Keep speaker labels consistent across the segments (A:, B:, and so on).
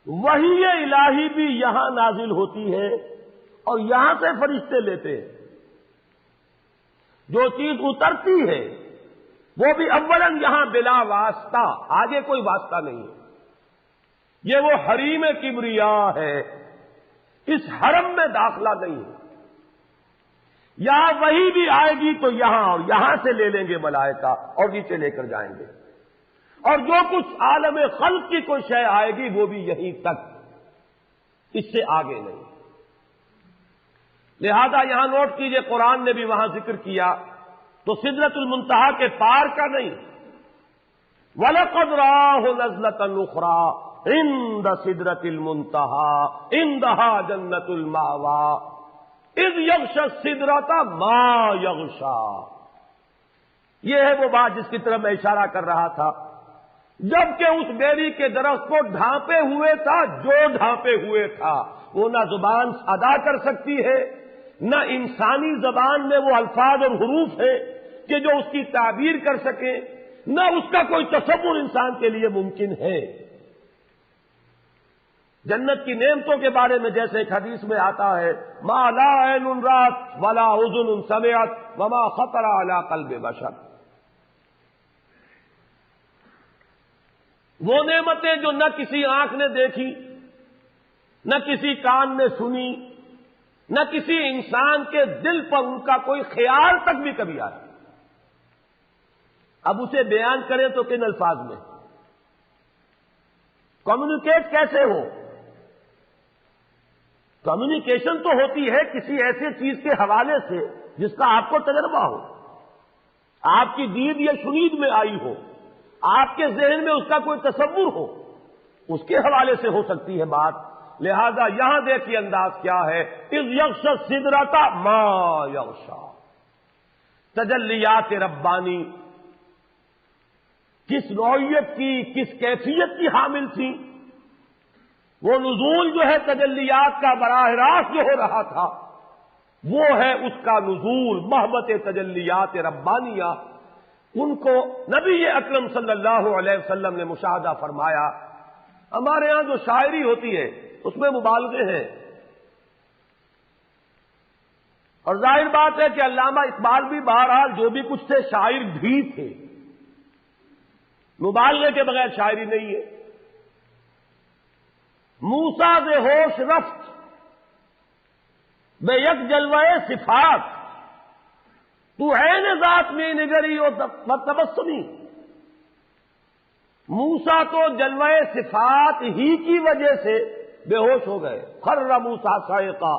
A: وحی الہی بھی یہاں نازل ہوتی ہے اور یہاں سے فرشتے لیتے ہیں. جو چیز اترتی ہے وہ بھی اولاً یہاں بلا واسطہ، آگے کوئی واسطہ نہیں ہے. یہ وہ حریم کبریا ہے، اس حرم میں داخلہ نہیں ہے. یہاں وہی بھی آئے گی تو یہاں اور یہاں سے لے لیں گے ملائکہ اور نیچے لے کر جائیں گے. اور جو کچھ عالم خلق کی کوئی شے آئے گی وہ بھی یہیں تک، اس سے آگے نہیں. لہذا یہاں نوٹ کیجئے، قرآن نے بھی وہاں ذکر کیا تو سدرۃ المنتہا کے پار کا نہیں. وَلَقَدْ رَآهُ نَزْلَةً أُخْرَىٰ عِندَ سِدْرَةِ الْمُنتَهَىٰ عِندَهَا جَنَّةُ الْمَأْوَىٰ إِذْ يَغْشَى السِّدْرَةَ مَا يَغْشَىٰ. یہ ہے وہ بات جس کی طرف میں اشارہ کر رہا تھا. جبکہ اس بیری کے درخت کو ڈھانپے ہوئے تھا، جو ڈھانپے ہوئے تھا وہ نہ زبان ادا کر سکتی ہے، نہ انسانی زبان میں وہ الفاظ اور حروف ہیں کہ جو اس کی تعبیر کر سکیں، نہ اس کا کوئی تصور انسان کے لیے ممکن ہے. جنت کی نعمتوں کے بارے میں جیسے ایک حدیث میں آتا ہے، ما لا عین رات ولا اذن سمعت وما خطر علی قلب بشر. وہ نعمتیں جو نہ کسی آنکھ نے دیکھی، نہ کسی کان نے سنی، نہ کسی انسان کے دل پر ان کا کوئی خیال تک بھی کبھی آیا. اب اسے بیان کریں تو کن الفاظ میں؟ کمیونیکیٹ کیسے ہو؟ کمیونیکیشن تو ہوتی ہے کسی ایسے چیز کے حوالے سے جس کا آپ کو تجربہ ہو، آپ کی دید یا شنید میں آئی ہو، آپ کے ذہن میں اس کا کوئی تصور ہو، اس کے حوالے سے ہو سکتی ہے بات. لہذا یہاں دیکھیے انداز کیا ہے، اذ یغشی السدرۃ ما یغشی. تجلیات ربانی کس نوعیت کی، کس کیفیت کی حامل تھی؟ وہ نزول جو ہے تجلیات کا براہ راست جو ہو رہا تھا وہ ہے اس کا نزول، محبت تجلیات ربانیہ. ان کو نبی اکرم صلی اللہ علیہ وسلم نے مشاہدہ فرمایا. ہمارے ہاں جو شاعری ہوتی ہے اس میں مبالغے ہیں، اور ظاہر بات ہے کہ علامہ اقبال بھی بہرحال جو بھی کچھ تھے شاعر بھی تھے، مبالغے کے بغیر شاعری نہیں ہے. موسیٰ ز ہوش رفت بے یک جلوہ صفات، تو عین ذات میں نگری و تبسمی. موسیٰ تو جلوہ صفات ہی کی وجہ سے بے ہوش ہو گئے، خر موسیٰ صاعقہ،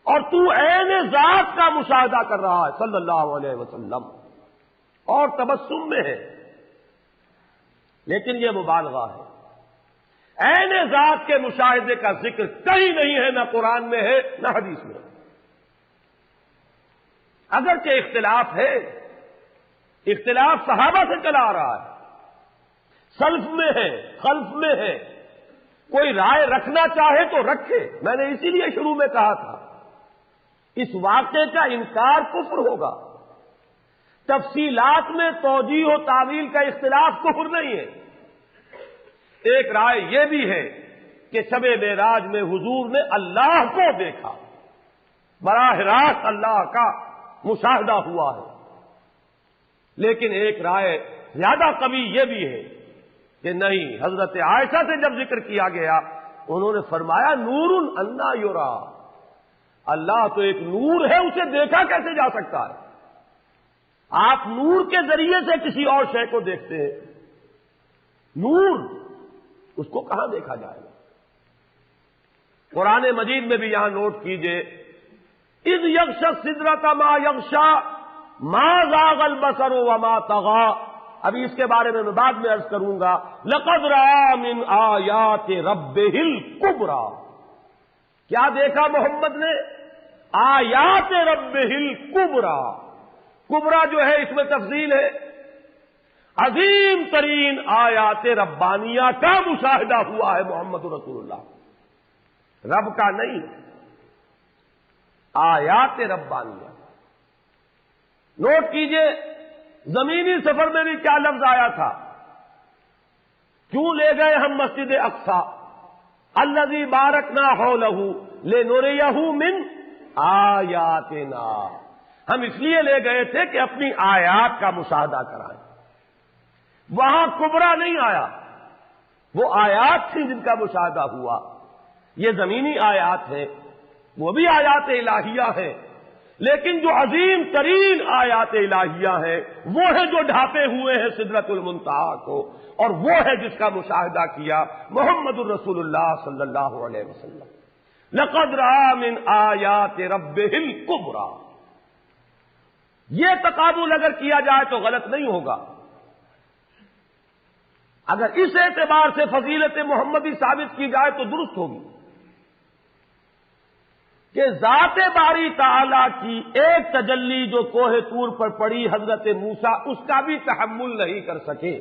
A: اور تو عین ذات کا مشاہدہ کر رہا ہے صلی اللہ علیہ وسلم، اور تبسم میں ہے. لیکن یہ مبالغہ ہے. عین ذات کے مشاہدے کا ذکر کہیں نہیں ہے، نہ قرآن میں ہے نہ حدیث میں. اگرچہ اختلاف ہے، اختلاف صحابہ سے چلا آ رہا ہے، سلف میں ہے، خلف میں ہے. کوئی رائے رکھنا چاہے تو رکھے. میں نے اسی لیے شروع میں کہا تھا اس واقعے کا انکار کفر ہوگا. تفصیلات میں توجیہ و تعویل کا اختلاف کفر نہیں ہے. ایک رائے یہ بھی ہے کہ شب معراج میں حضور نے اللہ کو دیکھا، براہ راست اللہ کا مشاہدہ ہوا ہے. لیکن ایک رائے زیادہ قوی یہ بھی ہے کہ نہیں، حضرت عائشہ سے جب ذکر کیا گیا انہوں نے فرمایا نور انا یرا، اللہ تو ایک نور ہے، اسے دیکھا کیسے جا سکتا ہے؟ آپ نور کے ذریعے سے کسی اور شے کو دیکھتے ہیں، نور اس کو کہاں دیکھا جائے گا؟ قرآن مجید میں بھی یہاں نوٹ کیجئے، اذ یغشی السدرۃ ما یغشی ما زاغ البصر وما طغی. ابھی اس کے بارے میں بعد میں عرض کروں گا. لقد رأى من آیات ربہ الکبریٰ. کیا دیکھا محمد نے؟ آیات ربہ الکبریٰ. کبریٰ جو ہے اس میں تفضیل ہے، عظیم ترین آیات ربانیہ کا مشاہدہ ہوا ہے محمد رسول اللہ، رب کا نہیں، آیات ربانیہ. نوٹ کیجئے زمینی سفر میں بھی کیا لفظ آیا تھا، کیوں لے گئے ہم مسجد اقصی الذی بارکنا حولہ لنریہ من آیاتنا، ہم اس لیے لے گئے تھے کہ اپنی آیات کا مشاہدہ کرائیں۔ وہاں کبرا نہیں آیا، وہ آیات تھیں جن کا مشاہدہ ہوا۔ یہ زمینی آیات ہیں، وہ بھی آیات الہیہ ہیں، لیکن جو عظیم ترین آیات الہیہ ہیں وہ ہے جو ڈھانپے ہوئے ہیں سدرۃ المنتہا کو، اور وہ ہے جس کا مشاہدہ کیا محمد الرسول اللہ صلی اللہ علیہ وسلم۔ لقد رأى من آیات ربہ الکبریٰ، یہ تقابل اگر کیا جائے تو غلط نہیں ہوگا۔ اگر اس اعتبار سے فضیلت محمدی ثابت کی جائے تو درست ہوگی کہ ذات باری تعالی کی ایک تجلی جو کوہ طور پر پڑی حضرت موسیٰ، اس کا بھی تحمل نہیں کر سکے،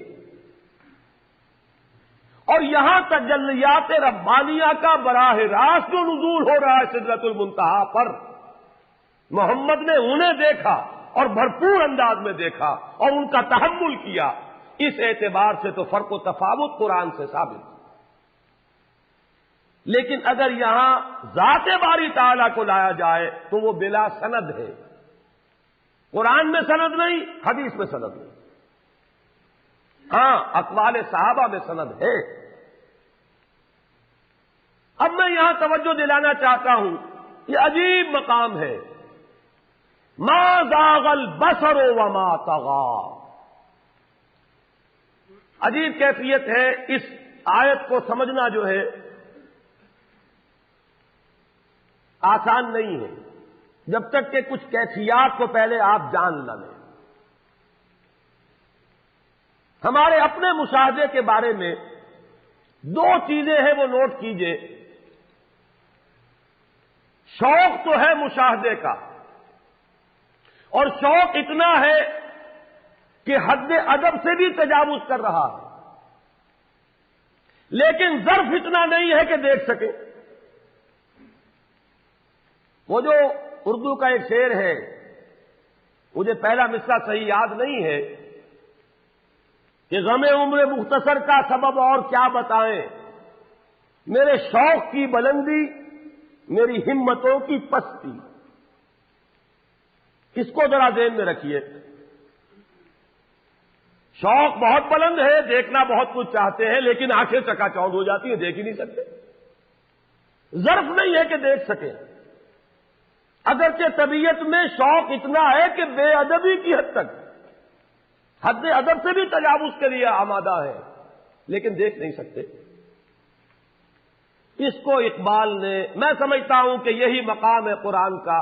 A: اور یہاں تجلیات ربانیہ کا براہ راست جو نزول ہو رہا ہے سدرۃ المنتہا پر، محمد نے انہیں دیکھا اور بھرپور انداز میں دیکھا اور ان کا تحمل کیا۔ اس اعتبار سے تو فرق و تفاوت قرآن سے ثابت۔ لیکن اگر یہاں ذات باری تعالیٰ کو لایا جائے تو وہ بلا سند ہے، قرآن میں سند نہیں، حدیث میں سند نہیں، ہاں اقوال صحابہ میں سند ہے۔ اب میں یہاں توجہ دلانا چاہتا ہوں، یہ عجیب مقام ہے، ما زاغ البصر وما طغى، عجیب کیفیت ہے۔ اس آیت کو سمجھنا جو ہے آسان نہیں ہے، جب تک کہ کچھ کیفیات کو پہلے آپ جان نہ لیں۔ ہمارے اپنے مشاہدے کے بارے میں دو چیزیں ہیں، وہ نوٹ کیجئے۔ شوق تو ہے مشاہدے کا، اور شوق اتنا ہے کہ حد ادب سے بھی تجاوز کر رہا ہے، لیکن ظرف اتنا نہیں ہے کہ دیکھ سکے۔ وہ جو اردو کا ایک شعر ہے، مجھے پہلا مصرع صحیح یاد نہیں ہے، کہ غم عمر مختصر کا سبب اور کیا بتائیں، میرے شوق کی بلندی میری ہمتوں کی پستی۔ اس کو ذرا ذہن میں رکھیے، شوق بہت بلند ہے، دیکھنا بہت کچھ چاہتے ہیں، لیکن آنکھیں چکا چوندھ ہو جاتی ہیں، دیکھ ہی نہیں سکتے۔ ظرف نہیں ہے کہ دیکھ سکیں، اگرچہ طبیعت میں شوق اتنا ہے کہ بے ادبی کی حد تک، حد ادب سے بھی تجاوز کے لیے آمادہ ہے، لیکن دیکھ نہیں سکتے۔ اس کو اقبال نے، میں سمجھتا ہوں کہ یہی مقام ہے قرآن کا،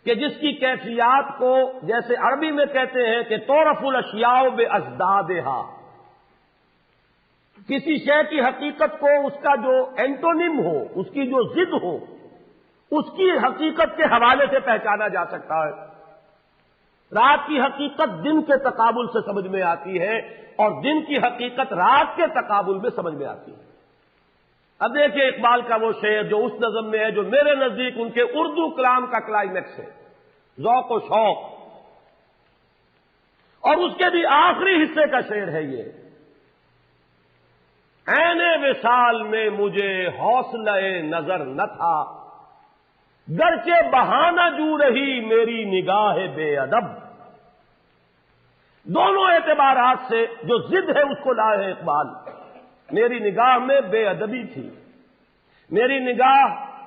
A: کہ جس کی کیفیات کو جیسے عربی میں کہتے ہیں کہ تعرف الاشیاء بازدادہا، کسی شے کی حقیقت کو اس کا جو اینٹونیم ہو، اس کی جو ضد ہو، اس کی حقیقت کے حوالے سے پہچانا جا سکتا ہے۔ رات کی حقیقت دن کے تقابل سے سمجھ میں آتی ہے، اور دن کی حقیقت رات کے تقابل میں سمجھ میں آتی ہے۔ اب دیکھیں اقبال کا وہ شعر جو اس نظم میں ہے، جو میرے نزدیک ان کے اردو کلام کا کلائمیکس ہے، ذوق و شوق، اور اس کے بھی آخری حصے کا شعر ہے یہ، عین وصال میں مجھے حوصلہ نظر نہ تھا، گرچہ بہانہ جو رہی میری نگاہ بے ادب۔ دونوں اعتبارات سے جو ضد ہے اس کو لائے ہیں اقبال۔ میری نگاہ میں بے ادبی تھی، میری نگاہ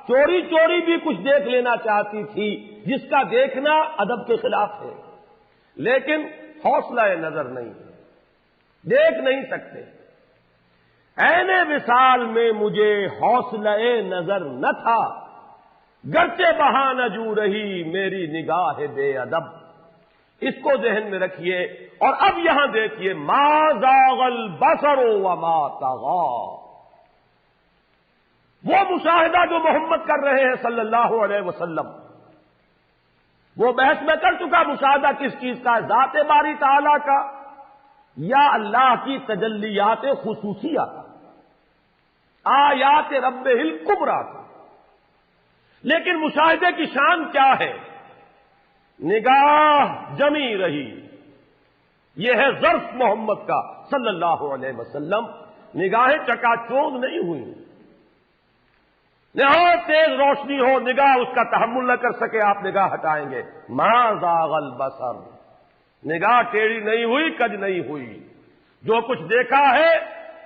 A: چوری چوری بھی کچھ دیکھ لینا چاہتی تھی، جس کا دیکھنا ادب کے خلاف ہے، لیکن حوصلہ نظر نہیں ہے، دیکھ نہیں سکتے۔ عین وصال میں مجھے حوصلہ نظر نہ تھا، گرچہ بہانہ جو رہی میری نگاہ بے ادب۔ اس کو ذہن میں رکھیے، اور اب یہاں دیکھیے، ما زاغ البصر وما طغى، وہ مشاہدہ جو محمد کر رہے ہیں صلی اللہ علیہ وسلم، وہ بحث میں کر چکا، مشاہدہ کس چیز کا ہے، ذات باری تعالی کا یا اللہ کی تجلیات خصوصیہ کا، آیات رب الکبریٰ کا۔ لیکن مشاہدے کی شان کیا ہے؟ نگاہ جمی رہی، یہ ہے ظرف محمد کا صلی اللہ علیہ وسلم. نگاہیں چکا چوند نہیں ہوئی، نہایت تیز روشنی ہو، نگاہ اس کا تحمل نہ کر سکے، آپ نگاہ ہٹائیں گے. ما زاغ البصر، نگاہ ٹیڑھی نہیں ہوئی، کج نہیں ہوئی. جو کچھ دیکھا ہے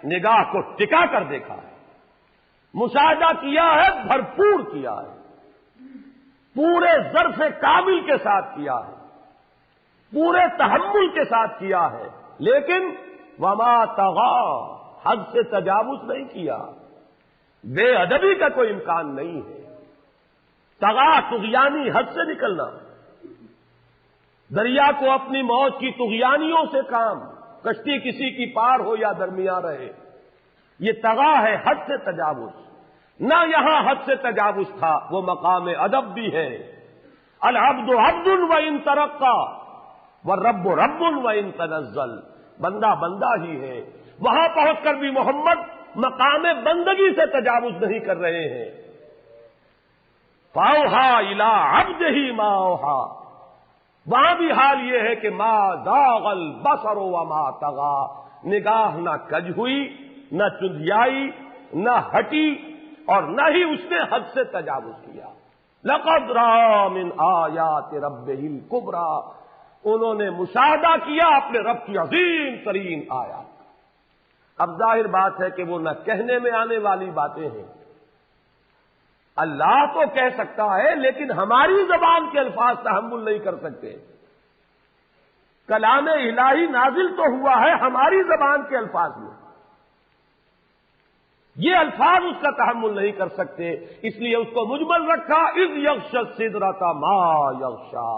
A: نگاہ کو ٹکا کر دیکھا ہے، مشاہدہ کیا ہے، بھرپور کیا ہے، پورے ظرف کامل کے ساتھ کیا ہے، پورے تحمل کے ساتھ کیا ہے. لیکن وما طغا، حد سے تجاوز نہیں کیا، بے ادبی کا کوئی امکان نہیں ہے. طغا طغیانی، حد سے نکلنا، دریا کو اپنی موج کی طغیانیوں سے کام، کشتی کسی کی پار ہو یا درمیان رہے، یہ طغا ہے، حد سے تجاوز. نہ یہاں حد سے تجاوز تھا، وہ مقام ادب بھی ہے. العبد عبد وان ترقى والرب رب وان تنزل، بندہ بندہ ہی ہے. وہاں پہنچ کر بھی محمد مقام بندگی سے تجاوز نہیں کر رہے ہیں. فاوحى الى عبده ما اوحى، وہاں بھی حال یہ ہے کہ ما زاغ البصر وما طغى، نگاہ نہ کج ہوئی، نہ چندیائی، نہ ہٹی، اور نہ ہی اس نے حد سے تجاوز کیا. لقد رأى من آیات ربہ الکبریٰ، انہوں نے مشاہدہ کیا اپنے رب کی عظیم ترین آیات. اب ظاہر بات ہے کہ وہ نہ کہنے میں آنے والی باتیں ہیں. اللہ تو کہہ سکتا ہے، لیکن ہماری زبان کے الفاظ تحمل نہیں کر سکتے. کلام الہی نازل تو ہوا ہے ہماری زبان کے الفاظ میں، یہ الفاظ اس کا تحمل نہیں کر سکتے، اس لیے اس کو مجمل رکھا. اذ یغشی السدرۃ ما یغشی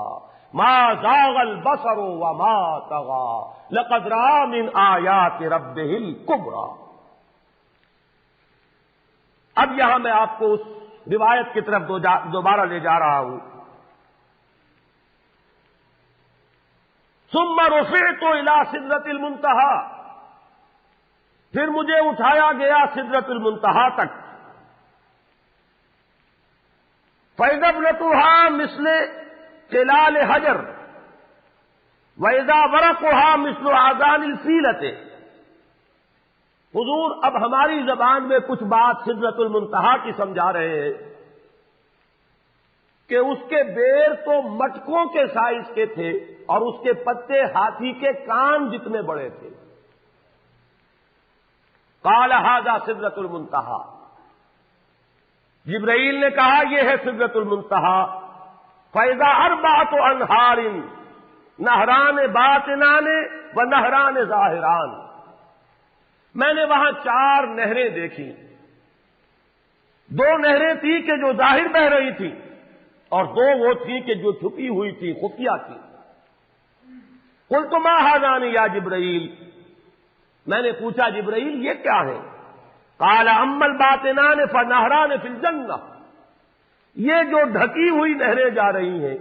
A: ما زاغ البصر وما طغى لقد رأى من آیات ربہ الکبریٰ. اب یہاں میں آپ کو اس روایت کی طرف دوبارہ لے جا رہا ہوں. ثم رفعت الى سدرۃ المنتہی، پھر مجھے اٹھایا گیا سدرۃ المنتہی تک. فإذا ابنتها مثل قلال حجر وإذا ورقها مثل آذان الفیلۃ. حضور اب ہماری زبان میں کچھ بات سدرۃ المنتہی کی سمجھا رہے ہیں کہ اس کے بیر تو مٹکوں کے سائز کے تھے اور اس کے پتے ہاتھی کے کان جتنے بڑے تھے. قال ھذا سدرۃ المنتہی، جبرائیل نے کہا یہ ہے سدرۃ المنتہی. فإذا أربعة أنہار نہران باطنان و نہران ظاہران، میں نے وہاں 4 نہریں دیکھی. 2 نہریں تھیں کہ جو ظاہر بہ رہی تھی، اور 2 وہ تھیں کہ جو چھپی ہوئی تھی، خفیہ تھی. قلت ما ھذان یا جبرائیل، میں نے پوچھا جبرائیل یہ کیا ہے؟ قال اما الباطنان فنہران فی الجنہ، یہ جو ڈھکی ہوئی نہریں جا رہی ہیں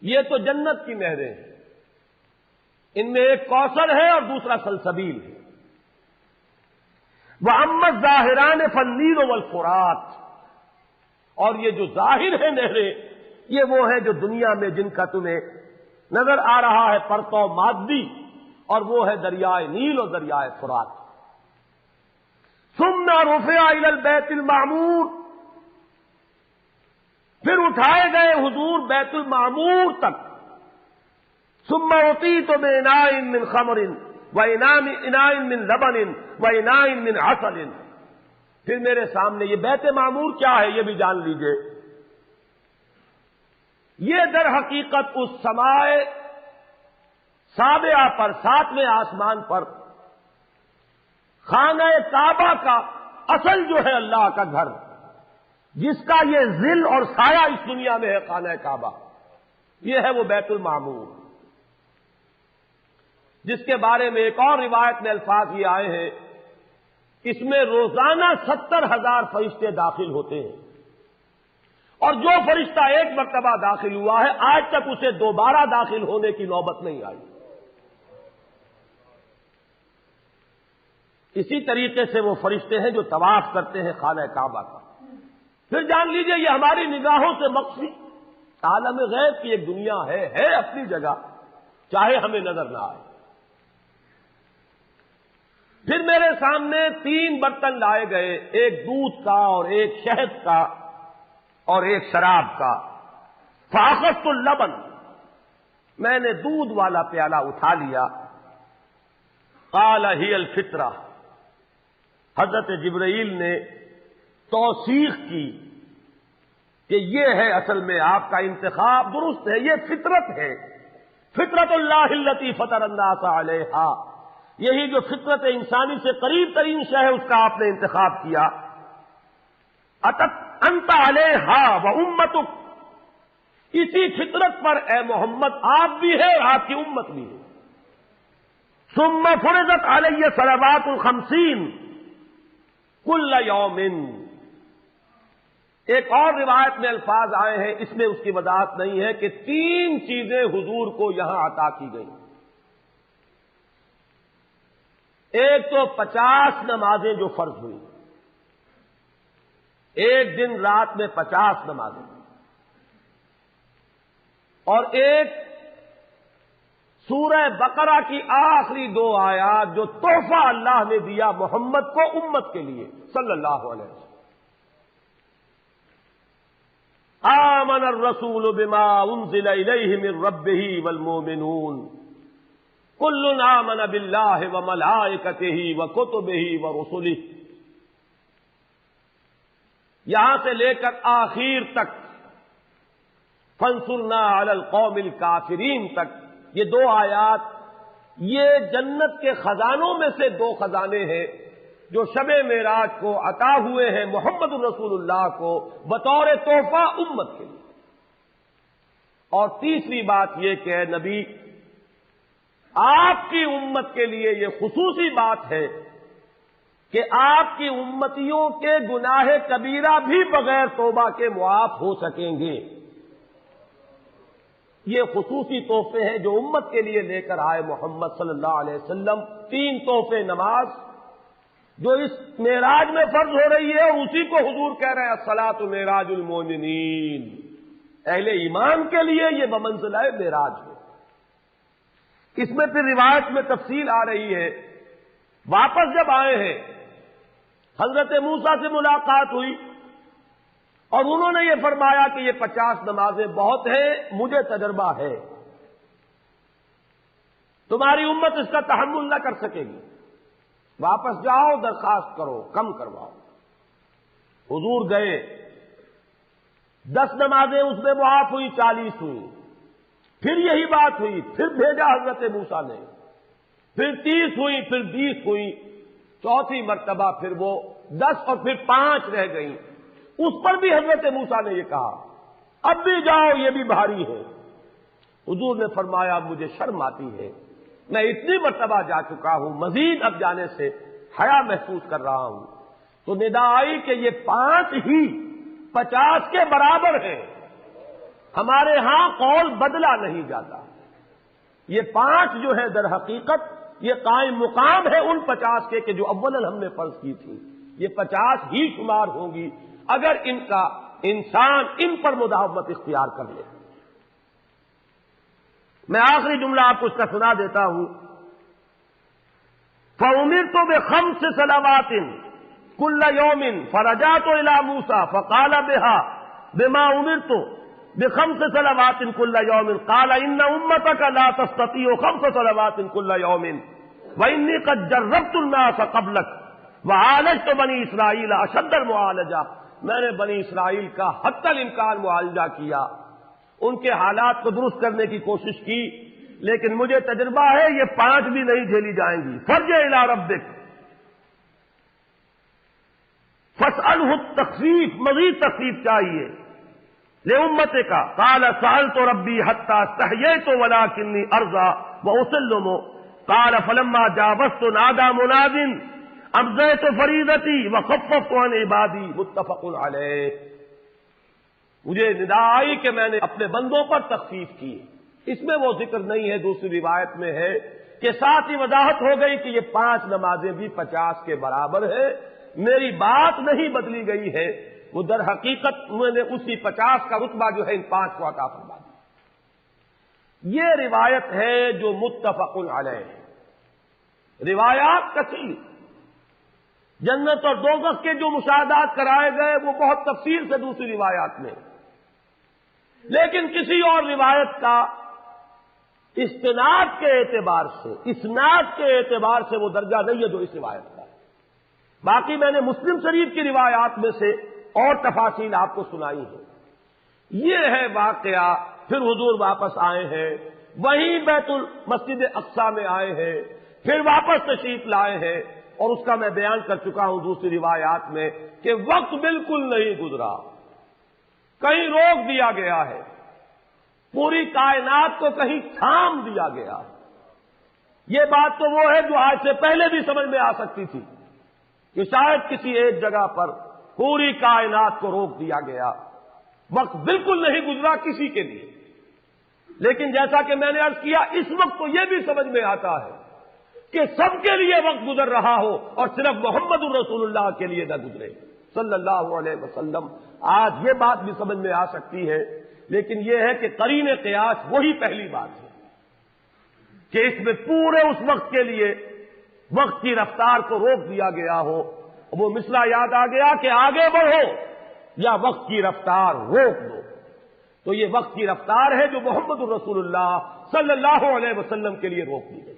A: یہ تو جنت کی نہریں ہیں، ان میں ایک کوثر ہے اور دوسرا سلسبیل ہے. وَأَمَّا الظَّاهِرَانِ فَالنِّيلُ وَالْفُرَاتُ، اور یہ جو ظاہر ہے نہریں یہ وہ ہیں جو دنیا میں جن کا تمہیں نظر آ رہا ہے پرتو مادی، اور وہ ہے دریائے نیل اور دریائے فرات. ثم رفع الى البیت المعمور، پھر اٹھائے گئے حضور بیت المعمور تک. ثم اعطیت باناء من خمر واناء من لبن واناء من عسل، پھر میرے سامنے یہ بیت معمور کیا ہے یہ بھی جان لیجئے. یہ در حقیقت اس سمائے سابعہ پر، 7ویں آسمان پر، خانہ کعبہ کا اصل جو ہے اللہ کا گھر، جس کا یہ ظل اور سایہ اس دنیا میں ہے، خانہ کعبہ، یہ ہے وہ بیت المعمور، جس کے بارے میں ایک اور روایت میں الفاظ یہ آئے ہیں، اس میں روزانہ 70,000 فرشتے داخل ہوتے ہیں، اور جو فرشتہ ایک مرتبہ داخل ہوا ہے آج تک اسے دوبارہ داخل ہونے کی نوبت نہیں آئی. اسی طریقے سے وہ فرشتے ہیں جو طواف کرتے ہیں خانہ کعبہ کا. پھر جان لیجئے یہ ہماری نگاہوں سے مخفی عالم غیب کی ایک دنیا ہے اپنی جگہ، چاہے ہمیں نظر نہ آئے۔ پھر میرے سامنے 3 برتن لائے گئے، ایک دودھ کا اور ایک شہد کا اور ایک شراب کا۔ فاخذت اللبن، میں نے دودھ والا پیالہ اٹھا لیا۔ قال ہی الفطرہ، حضرت جبرائیل نے توثیق کی کہ یہ ہے اصل میں آپ کا انتخاب درست ہے، یہ فطرت ہے، فطرت اللہ التی فطر الناس علیہا، یہی جو فطرت انسانی سے قریب ترین شے ہے اس کا آپ نے انتخاب کیا۔ اتت انت علیہا و امتک، اسی فطرت پر اے محمد آپ بھی ہے اور آپ کی امت بھی ہے۔ ثم فرضت علی صلوات الخمسین کل یوم، ایک اور روایت میں الفاظ آئے ہیں، اس میں اس کی وضاحت نہیں ہے کہ 3 چیزیں حضور کو یہاں عطا کی گئی۔ ایک تو 50 نمازیں جو فرض ہوئی، ایک دن رات میں 50 نمازیں، اور ایک سورہ بقرہ کی آخری 2 آیات جو تحفہ اللہ نے دیا محمد کو امت کے لیے صلی اللہ علیہ وسلم۔ آمن الرسول بما انزل الیہ من ربہ والمؤمنون کل آمن باللہ وملائکتہ وکتبہ ورسلہ، یہاں سے لے کر آخر تک فانصرنا علی القوم الکافرین تک، یہ 2 آیات یہ جنت کے خزانوں میں سے 2 خزانے ہیں جو شب معراج کو عطا ہوئے ہیں محمد رسول اللہ کو بطور تحفہ امت کے لیے۔ اور تیسری بات یہ کہ اے نبی، آپ کی امت کے لیے یہ خصوصی بات ہے کہ آپ کی امتیوں کے گناہ کبیرہ بھی بغیر توبہ کے معاف ہو سکیں گے۔ یہ خصوصی تحفے ہیں جو امت کے لیے لے کر آئے محمد صلی اللہ علیہ وسلم۔ 3 تحفے، نماز جو اس معراج میں فرض ہو رہی ہے، اور اسی کو حضور کہہ رہے ہیں الصلاۃ معراج المؤمنین، اہل ایمان کے لیے یہ بمنزلہ معراج ہے۔ اس میں پھر روایت میں تفصیل آ رہی ہے، واپس جب آئے ہیں حضرت موسیٰ سے ملاقات ہوئی اور انہوں نے یہ فرمایا کہ یہ 50 نمازیں بہت ہیں، مجھے تجربہ ہے، تمہاری امت اس کا تحمل نہ کر سکے گی، واپس جاؤ درخواست کرو کم کرواؤ۔ حضور گئے، 10 نمازیں اس میں معاف ہوئی، 40 ہوئی، پھر یہی بات ہوئی، پھر بھیجا حضرت موسیٰ نے، پھر 30 ہوئی، پھر 20 ہوئی، چوتھی مرتبہ پھر وہ 10 اور پھر 5 رہ گئیں۔ اس پر بھی حضرت موسیٰ نے یہ کہا اب بھی جاؤ، یہ بھی بھاری ہے۔ حضور نے فرمایا مجھے شرم آتی ہے، میں اتنی مرتبہ جا چکا ہوں، مزید اب جانے سے حیا محسوس کر رہا ہوں۔ تو ندا آئی کہ یہ 5 ہی 50 کے برابر ہیں، ہمارے ہاں قول بدلا نہیں جاتا۔ یہ 5 جو ہے در حقیقت یہ قائم مقام ہے ان 50 کے کہ جو اولاً ہم نے فرض کی تھی، یہ 50 ہی شمار ہوں گی اگر ان کا انسان ان پر مداومت اختیار کر لے۔ میں آخری جملہ آپ کو اس کا سنا دیتا ہوں۔ فَأُمِرْتُ بِخَمْسِ صَلَوَاتٍ كُلَّ يَوْمٍ فَرَجَعْتُ إِلَىٰ مُوسَىٰ فَقَالَ بِمَا أُمِرْتُ بِخَمْسِ صَلَوَاتٍ كُلَّ يَوْمٍ قَالَ إِنَّ أُمَّتَكَ لَا تَسْتَطِيعُ 5 صَلَوَاتٍ كُلَّ يَوْمٍ وَإِنِّي قَدْ جَرَّبْتُ النَّاسَ قَبْلَكَ وَعَالَجْتُ بَنِي إِسْرَائِيلَ أَشَدَّ الْمُعَالَجَةِ، میں نے بنی اسرائیل کا حتی الامکان معالجہ کیا، ان کے حالات کو درست کرنے کی کوشش کی، لیکن مجھے تجربہ ہے یہ 5 بھی نہیں جھیلی جائیں گی۔ فَارْجِعْ إِلَىٰ رَبِّكَ فَاسْأَلْهُ التَّخْفِيفَ، مزید تخفیف چاہیے لِأُمَّتِكَ قَالَ سَأَلْتُ رَبِّي حَتَّىٰ اسْتَحْيَيْتُ وَلَٰكِنِّي أَرْضَىٰ وَأُسَلِّمُ قَالَ فَلَمَّا جَاوَزْتُ نَادَىٰ مُنَادٍ ابزیت فریضتی وخففت عن عبادی، متفق علیہ۔ مجھے ندا آئی کہ میں نے اپنے بندوں پر تخفیف کی، اس میں وہ ذکر نہیں ہے، دوسری روایت میں ہے کہ ساتھ ہی وضاحت ہو گئی کہ یہ 5 نمازیں بھی 50 کے برابر ہے، میری بات نہیں بدلی گئی ہے، وہ در حقیقت میں نے اسی 50 کا رتبہ جو ہے ان 5 کو عطا فرما دیا۔ یہ روایت ہے جو متفق علیہ ہے. روایات کثیر، جنت اور دوزخ کے جو مشاہدات کرائے گئے وہ بہت تفصیل سے دوسری روایات میں، لیکن کسی اور روایت کا استناد کے اعتبار سے، اسناد کے اعتبار سے وہ درجہ نہیں ہے جو اس روایت کا ہے. باقی میں نے مسلم شریف کی روایات میں سے اور تفاصیل آپ کو سنائی ہے. یہ ہے واقعہ. پھر حضور واپس آئے ہیں، وہیں بیت المسجد اقصی میں آئے ہیں، پھر واپس تشریف لائے ہیں، اور اس کا میں بیان کر چکا ہوں دوسری روایات میں کہ وقت بالکل نہیں گزرا، کہیں روک دیا گیا ہے، پوری کائنات کو کہیں تھام دیا گیا. یہ بات تو وہ ہے جو آج سے پہلے بھی سمجھ میں آ سکتی تھی کہ شاید کسی ایک جگہ پر پوری کائنات کو روک دیا گیا. وقت بالکل نہیں گزرا کسی کے لیے. لیکن جیسا کہ میں نے عرض کیا، اس وقت تو یہ بھی سمجھ میں آتا ہے کہ سب کے لیے وقت گزر رہا ہو اور صرف محمد الرسول اللہ کے لیے نہ گزرے صلی اللہ علیہ وسلم. آج یہ بات بھی سمجھ میں آ سکتی ہے، لیکن یہ ہے کہ قرین قیاس وہی پہلی بات ہے کہ اس میں پورے اس وقت کے لیے وقت کی رفتار کو روک دیا گیا ہو. وہ مسئلہ یاد آ گیا کہ آگے بڑھو یا وقت کی رفتار روک دو. تو یہ وقت کی رفتار ہے جو محمد الرسول اللہ صلی اللہ علیہ وسلم کے لیے روک دی گئی.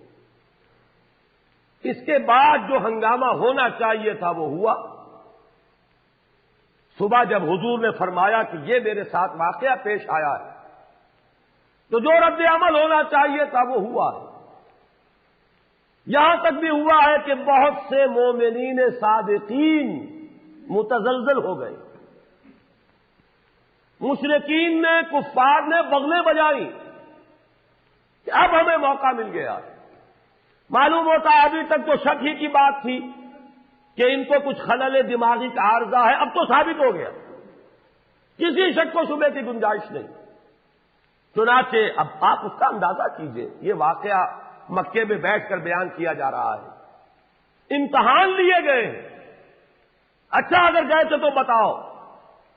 A: اس کے بعد جو ہنگامہ ہونا چاہیے تھا وہ ہوا. صبح جب حضور نے فرمایا کہ یہ میرے ساتھ واقعہ پیش آیا ہے، تو جو رد عمل ہونا چاہیے تھا وہ ہوا ہے. یہاں تک بھی ہوا ہے کہ بہت سے مومنین صادقین متزلزل ہو گئے. مشرکین نے، کفار نے بغلیں بجائیں کہ اب ہمیں موقع مل گیا. معلوم ہوتا ہے ابھی تک تو شک ہی کی بات تھی کہ ان کو کچھ خلل دماغی کا عارضہ ہے، اب تو ثابت ہو گیا، کسی شک و شبے کی گنجائش نہیں. چنانچہ اب آپ اس کا اندازہ کیجئے، یہ واقعہ مکے میں بیٹھ کر بیان کیا جا رہا ہے، امتحان لیے گئے ہیں. اچھا اگر گئے تھے تو بتاؤ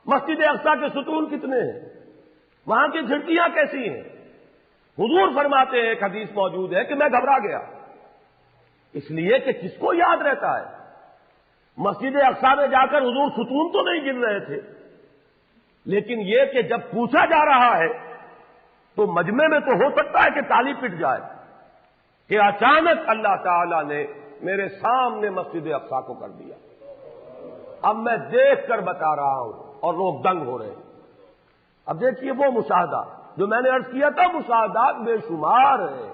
A: مسجد اقصی کے ستون کتنے ہیں، وہاں کی کھڑکیاں کیسی ہیں؟ حضور فرماتے ہیں، ایک حدیث موجود ہے کہ میں گھبرا گیا، اس لیے کہ کس کو یاد رہتا ہے. مسجد اقصی میں جا کر حضور ستون تو نہیں گن رہے تھے، لیکن یہ کہ جب پوچھا جا رہا ہے تو مجمع میں تو ہو سکتا ہے کہ تالی پٹ جائے کہ اچانک اللہ تعالی نے میرے سامنے مسجد اقصی کو کر دیا. اب میں دیکھ کر بتا رہا ہوں اور لوگ دنگ ہو رہے ہیں. اب دیکھیے وہ مشاہدہ جو میں نے عرض کیا تھا، مشاہدات بے شمار ہیں.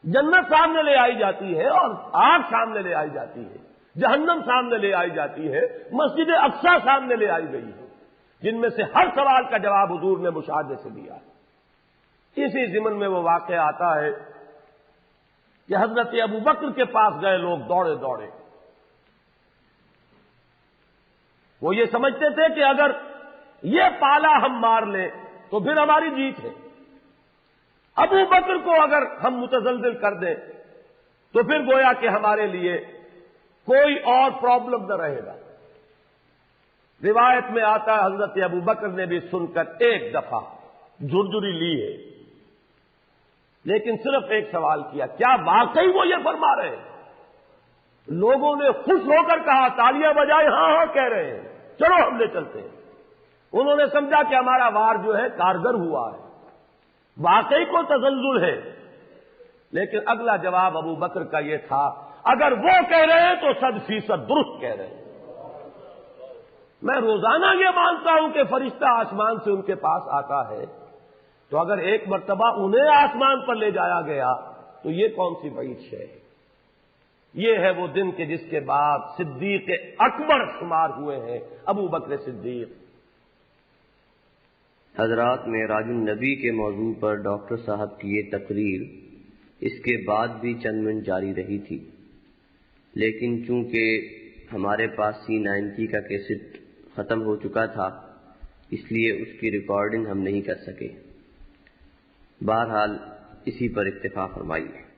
A: جنت سامنے لے آئی جاتی ہے اور آگ سامنے لے آئی جاتی ہے، جہنم سامنے لے آئی جاتی ہے، مسجد اقصی سامنے لے آئی گئی ہے، جن میں سے ہر سوال کا جواب حضور نے مشاہدے سے دیا ہے. اسی ضمن میں وہ واقعہ آتا ہے کہ حضرت ابو بکر کے پاس گئے لوگ دوڑے دوڑے. وہ یہ سمجھتے تھے کہ اگر یہ پالا ہم مار لیں تو پھر ہماری جیت ہے. ابو بکر کو اگر ہم متزلزل کر دیں تو پھر گویا کہ ہمارے لیے کوئی اور پرابلم نہ رہے گا. روایت میں آتا ہے حضرت ابو بکر نے بھی سن کر ایک دفعہ جھرجھری لی ہے، لیکن صرف ایک سوال کیا، کیا واقعی وہ یہ فرما رہے ہیں؟ لوگوں نے خوش ہو کر کہا، تالیاں بجائے، ہاں ہاں کہہ رہے ہیں، چلو ہم لے چلتے ہیں. انہوں نے سمجھا کہ ہمارا وار جو ہے کارگر ہوا ہے، واقعی کو تزلزل ہے. لیکن اگلا جواب ابو بکر کا یہ تھا، اگر وہ کہہ رہے ہیں تو 100% درست کہہ رہے ہیں. میں روزانہ یہ مانتا ہوں کہ فرشتہ آسمان سے ان کے پاس آتا ہے، تو اگر ایک مرتبہ انہیں آسمان پر لے جایا گیا تو یہ کون سی بعید شے ہے؟ یہ ہے وہ دن کہ جس کے بعد صدیق اکبر شمار ہوئے ہیں ابو بکر صدیق.
B: حضرات، معراج النبی کے موضوع پر ڈاکٹر صاحب کی یہ تقریر اس کے بعد بھی چند منٹ جاری رہی تھی، لیکن چونکہ ہمارے پاس C90 کا کیسٹ ختم ہو چکا تھا، اس لیے اس کی ریکارڈنگ ہم نہیں کر سکے. بہرحال اسی پر اکتفا فرمائیے.